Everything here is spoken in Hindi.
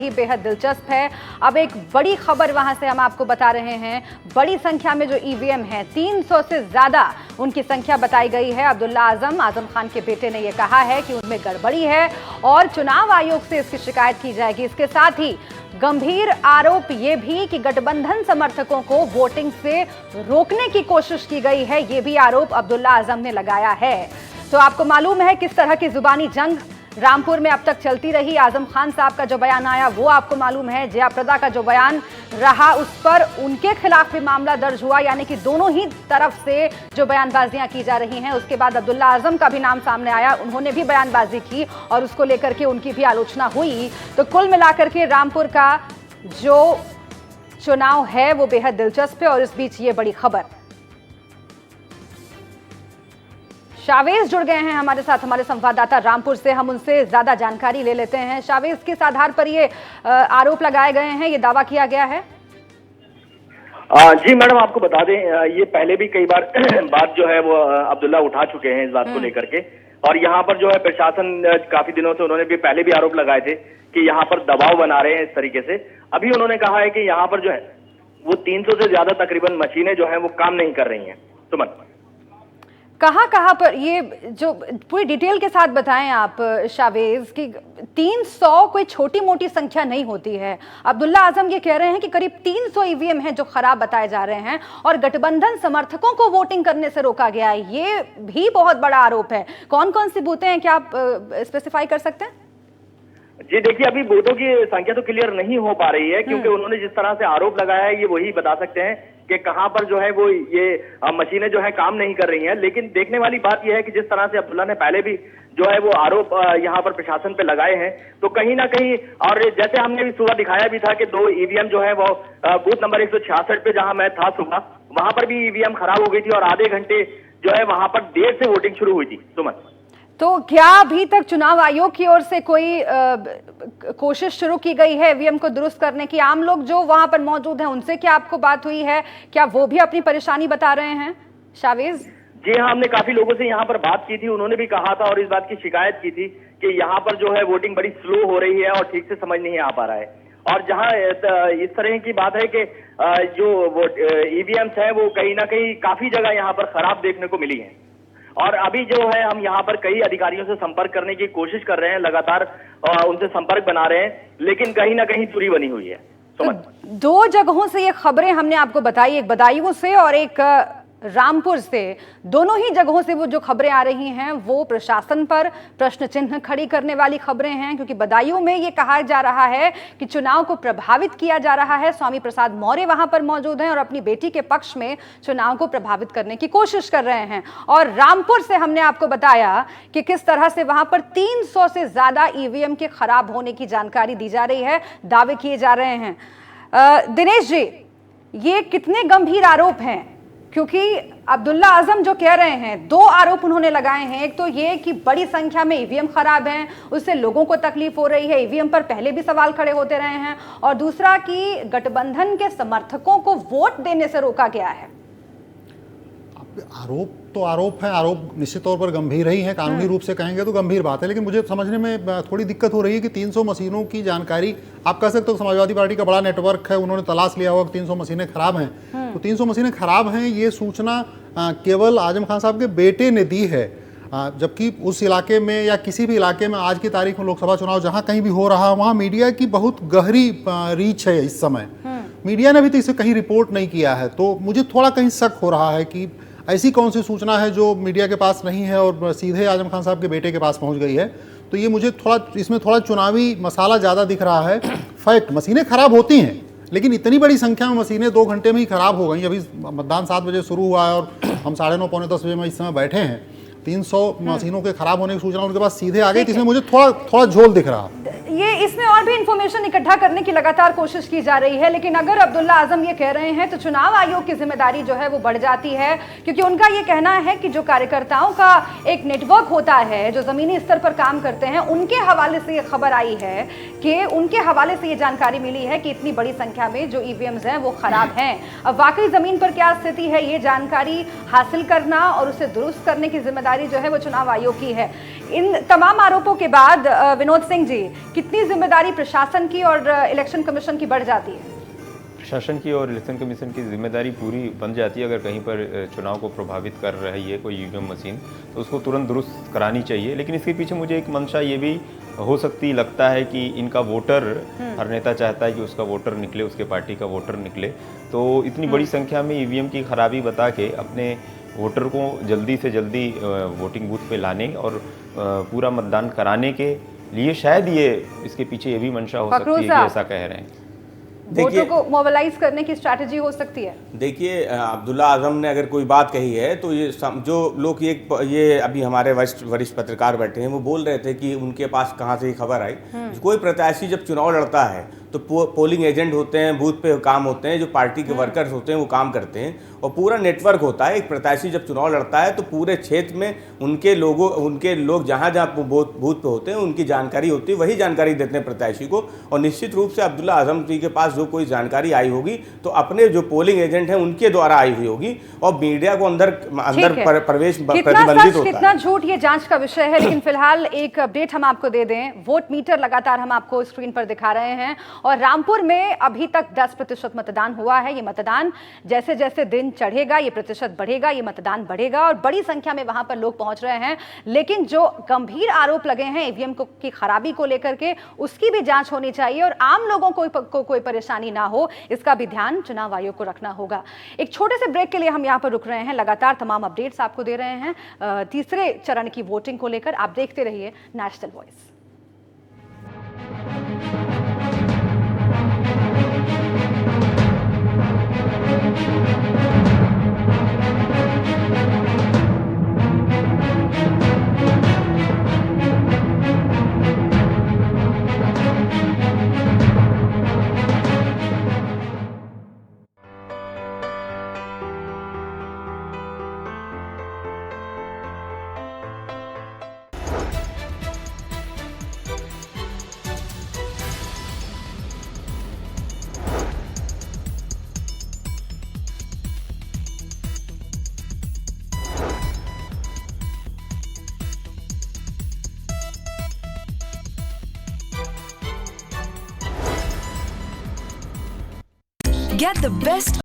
ही बेहद दिलचस्प है। अब एक बड़ी खबर वहां से हम आपको बता रहे हैं। बड़ी संख्या में जो ईवीएम है, 300 से ज्यादा उनकी संख्या बताई गई है। अब्दुल्ला आजम खान के बेटे ने यह कहा है कि उनमें गड़बड़ी है और चुनाव आयोग से इसकी शिकायत की जाएगी। इसके साथ ही गंभीर आरोप ये भी कि गठबंधन समर्थकों को वोटिंग से रोकने की कोशिश की गई है, ये भी आरोप अब्दुल्ला आजम ने लगाया है। तो आपको मालूम है किस तरह की जुबानी जंग रामपुर में अब तक चलती रही। आजम खान साहब का जो बयान आया वो आपको मालूम है। जयाप्रदा का जो बयान रहा उस पर उनके खिलाफ भी मामला दर्ज हुआ, यानी कि दोनों ही तरफ से जो बयानबाजियां की जा रही हैं। उसके बाद अब्दुल्ला आजम का भी नाम सामने आया, उन्होंने भी बयानबाजी की और उसको लेकर के उनकी भी आलोचना हुई। तो कुल मिलाकर के रामपुर का जो चुनाव है वो बेहद दिलचस्प है और इस बीच ये बड़ी खबर। शावेज जुड़ गए हैं हमारे साथ, हमारे संवाददाता रामपुर से। हम उनसे ज्यादा जानकारी ले लेते हैं। शावेज, किस आधार पर ये आरोप लगाए गए हैं, ये दावा किया गया है? जी मैडम, आपको बता दें, ये पहले भी कई बार बात जो है वो अब्दुल्ला उठा चुके हैं इस बात को लेकर के। और यहाँ पर जो है प्रशासन काफी दिनों से, उन्होंने भी पहले भी आरोप लगाए थे कि यहाँ पर दबाव बना रहे हैं इस तरीके से। अभी उन्होंने कहा है कि यहाँ पर जो है वो 300 से ज्यादा तकरीबन मशीनें जो है वो काम नहीं कर रही हैं। सुमन, कहाँ पर ये जो पूरी डिटेल के साथ बताएं आप शावेज कि 300 कोई छोटी मोटी संख्या नहीं होती है। अब्दुल्ला आजम ये कह रहे हैं कि करीब 300 ईवीएम हैं जो खराब बताए जा रहे हैं और गठबंधन समर्थकों को वोटिंग करने से रोका गया है, ये भी बहुत बड़ा आरोप है। कौन कौन सी बूथें हैं, क्या आप स्पेसिफाई कर सकते हैं? जी देखिए, अभी बूथों की संख्या तो क्लियर नहीं हो पा रही है, क्योंकि उन्होंने जिस तरह से आरोप लगाया है ये वही बता सकते हैं कि कहां पर जो है वो ये मशीनें जो है काम नहीं कर रही हैं। लेकिन देखने वाली बात यह है कि जिस तरह से अब्दुल्ला ने पहले भी जो है वो आरोप यहां पर प्रशासन पे लगाए हैं, तो कहीं ना कहीं, और जैसे हमने भी सुबह दिखाया भी था कि 2 ईवीएम जो है वो बूथ नंबर 166 पे जहां मैं था सुबह, वहां पर भी ईवीएम खराब हो गई थी और आधे घंटे जो है वहां पर देर से वोटिंग शुरू हुई थी। सुमन, तो क्या अभी तक चुनाव आयोग की ओर से कोई कोशिश शुरू की गई है ईवीएम को दुरुस्त करने की? आम लोग जो वहां पर मौजूद हैं उनसे क्या आपको बात हुई है? क्या वो भी अपनी परेशानी बता रहे हैं? शावेज जी हाँ, हमने काफी लोगों से यहाँ पर बात की थी। उन्होंने भी कहा था और इस बात की शिकायत की थी कि यहाँ पर जो है वोटिंग बड़ी स्लो हो रही है और ठीक से समझ नहीं आ पा रहा है। और जहाँ इस तरह की बात है कि जो ईवीएम्स हैं वो कहीं ना कहीं काफी जगह यहाँ पर खराब देखने को मिली है। और अभी जो है हम यहाँ पर कई अधिकारियों से संपर्क करने की कोशिश कर रहे हैं, लगातार उनसे संपर्क बना रहे हैं, लेकिन कहीं ना कहीं दूरी बनी हुई है। तो 2 जगहों से ये खबरें हमने आपको बताई, एक बदायूं से और एक रामपुर से। दोनों ही जगहों से वो जो खबरें आ रही हैं वो प्रशासन पर प्रश्न चिन्ह खड़ी करने वाली खबरें हैं, क्योंकि बदायूं में ये कहा जा रहा है कि चुनाव को प्रभावित किया जा रहा है। स्वामी प्रसाद मौर्य वहां पर मौजूद हैं और अपनी बेटी के पक्ष में चुनाव को प्रभावित करने की कोशिश कर रहे हैं। और रामपुर से हमने आपको बताया कि किस तरह से वहां पर 300 से ज्यादा ईवीएम के खराब होने की जानकारी दी जा रही है, दावे किए जा रहे हैं। दिनेश जी, ये कितने गंभीर आरोप हैं? क्योंकि अब्दुल्ला आजम जो कह रहे हैं, 2 आरोप उन्होंने लगाए हैं। एक तो ये कि बड़ी संख्या में ईवीएम खराब हैं, उससे लोगों को तकलीफ हो रही है, ईवीएम पर पहले भी सवाल खड़े होते रहे हैं, और दूसरा कि गठबंधन के समर्थकों को वोट देने से रोका गया है। आरोप तो आरोप है, आरोप निश्चित तौर पर गंभीर ही है, कानूनी रूप से कहेंगे तो गंभीर बात है। लेकिन मुझे समझने में थोड़ी दिक्कत हो रही है कि 300 मशीनों की जानकारी, आप कह सकते हो समाजवादी पार्टी का बड़ा नेटवर्क है, उन्होंने तलाश लिया होगा कि 300 मशीनें खराब हैं। तो 300 मशीनें खराब हैं ये सूचना केवल आजम खान साहब के बेटे ने दी है, जबकि उस इलाके में या किसी भी इलाके में आज की तारीख में लोकसभा चुनाव जहाँ कहीं भी हो रहा है वहाँ मीडिया की बहुत गहरी रीच है। इस समय मीडिया ने भी तो इसे कहीं रिपोर्ट नहीं किया है, तो मुझे थोड़ा कहीं शक हो रहा है कि ऐसी कौन सी सूचना है जो मीडिया के पास नहीं है और सीधे आजम खान साहब के बेटे के पास पहुंच गई है। तो ये मुझे इसमें थोड़ा चुनावी मसाला ज़्यादा दिख रहा है। फैक्ट, मशीनें खराब होती हैं, लेकिन इतनी बड़ी संख्या में मशीनें 2 घंटे में ही खराब हो गई। अभी मतदान 7 बजे शुरू हुआ है और हम 9:30 पौने 10 बजे में इस समय बैठे हैं। 300 मशीनों के खराब होने की सूचना उनके पास सीधे आ गई, तो इसमें मुझे थोड़ा झोल दिख रहा। ये इसमें और भी इंफॉर्मेशन इकट्ठा करने की लगातार कोशिश की जा रही है, लेकिन अगर अब्दुल्ला आजम ये कह रहे हैं तो चुनाव आयोग की जिम्मेदारी जो है वो बढ़ जाती है, क्योंकि उनका ये कहना है कि जो कार्यकर्ताओं का एक नेटवर्क होता है जो जमीनी स्तर पर काम करते हैं, उनके हवाले से ये खबर आई है कि उनके हवाले से ये जानकारी मिली है कि इतनी बड़ी संख्या में जो ईवीएम्स हैं वो खराब हैं। अब वाकई जमीन पर क्या स्थिति है ये जानकारी हासिल करना और उसे दुरुस्त करने की जिम्मेदारी जो है वो चुनाव आयोग की है। इन तमाम आरोपों के बाद विनोद सिंह जी, कितनी जिम्मेदारी प्रशासन की और इलेक्शन कमीशन की बढ़ जाती है? प्रशासन की और इलेक्शन कमीशन की जिम्मेदारी पूरी बन जाती है। अगर कहीं पर चुनाव को प्रभावित कर रही है कोई ईवीएम मशीन, तो उसको तुरंत दुरुस्त करानी चाहिए। लेकिन इसके पीछे मुझे एक मंशा ये भी हो सकती लगता है कि इनका वोटर, हर नेता चाहता है कि उसका वोटर निकले, उसके पार्टी का वोटर निकले। तो इतनी बड़ी संख्या में ईवीएम की खराबी बता के अपने वोटर को जल्दी से जल्दी वोटिंग बूथ पे लाने और पूरा मतदान कराने के लिए शायद ये इसके पीछे ये भी मंशा हो सकती है कि ऐसा कह रहे हैं। वोटों को मोबिलाइज करने की स्ट्रैटेजी हो सकती है। देखिए, अब्दुल्ला आजम ने अगर कोई बात कही है तो ये जो लोग ये अभी हमारे वरिष्ठ पत्रकार बैठे हैं, वो बोल रहे थे कि उनके पास कहाँ से ये खबर आई। कोई प्रत्याशी जब चुनाव लड़ता है तो पोलिंग एजेंट होते हैं, बूथ पे काम होते हैं, जो पार्टी के वर्कर्स होते हैं वो काम करते हैं और पूरा नेटवर्क होता है। एक प्रत्याशी जब चुनाव लड़ता है तो पूरे क्षेत्र में उनके लोग जहाँ जहाँ बूथ पे होते हैं उनकी जानकारी होती है, वही जानकारी देते हैं प्रत्याशी को। और निश्चित रूप से अब्दुल्ला आजम जी के पास जो कोई जानकारी आई होगी तो अपने जो पोलिंग एजेंट हैं उनके द्वारा आई हुई होगी और मीडिया को अंदर प्रवेश प्रतिबंधित होता है। कितना झूठ ये जांच का विषय है। लेकिन फिलहाल एक अपडेट हम आपको दे दें। वोट मीटर लगातार हम आपको स्क्रीन पर दिखा रहे हैं और रामपुर में अभी तक 10% मतदान हुआ है। ये मतदान जैसे जैसे दिन चढ़ेगा ये प्रतिशत बढ़ेगा, ये मतदान बढ़ेगा और बड़ी संख्या में वहां पर लोग पहुंच रहे हैं। लेकिन जो गंभीर आरोप लगे हैं ईवीएम की खराबी को लेकर के, उसकी भी जांच होनी चाहिए और आम लोगों को कोई परेशानी ना हो, इसका भी ध्यान चुनाव आयोग को रखना होगा। एक छोटे से ब्रेक के लिए हम यहां पर रुक रहे हैं। लगातार तमाम अपडेट्स आपको दे रहे हैं तीसरे चरण की वोटिंग को लेकर। आप देखते रहिए national voice. Get the best